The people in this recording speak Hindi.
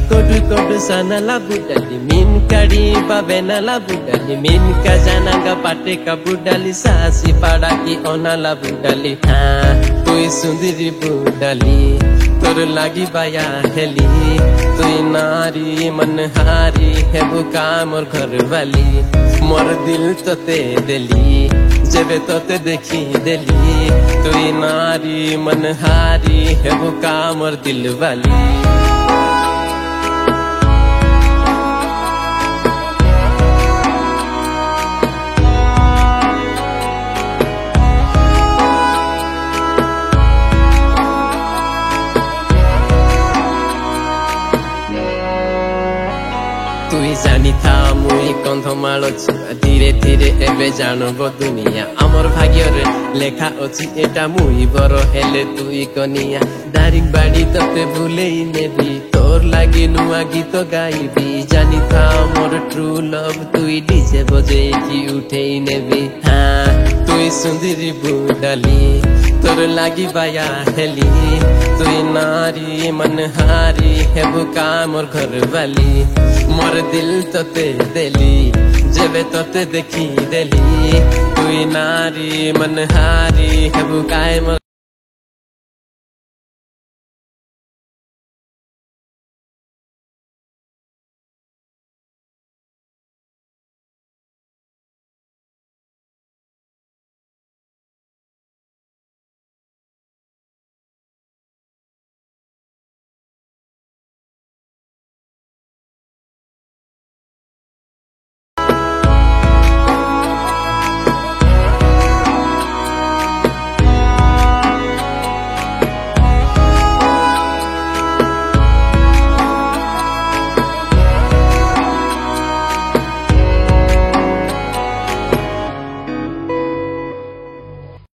kodu kodu sana la budali min kadi babena la budali min ka jananga pate ka budali sasi pada ki ona la budali ha tui sundiri budali तोर लागी बाया हेली तुई नारी मनहारी है बुका मोर घर वाली मोर दिल तोते देली जेबे तोते देखी देली तुई नारी मनहारी है बुका मोर दिल वाली तुई जानी था मुई कंधमाल छुआ धीरे धीरे एबे जानब दुनिया आमर भाग्य रे लेखा अछि एटा मुई बर हेले तुई कनिया दारिक बाड़ी तते भूलेई नेबी तोर लागी नुआ गीत गाइबी जानी था मोर ट्रू लव तुई डीजे बजेई की उठेई नेबी हाँ तुई सुंदरी बुडाली तोर लागी बाया हेली तुई नारी मनहारी है बुका मोर घर वाली मोर दिल तोते देली जेबे तोते देखी देली तुई नारी मनहारी है बुकाए मोर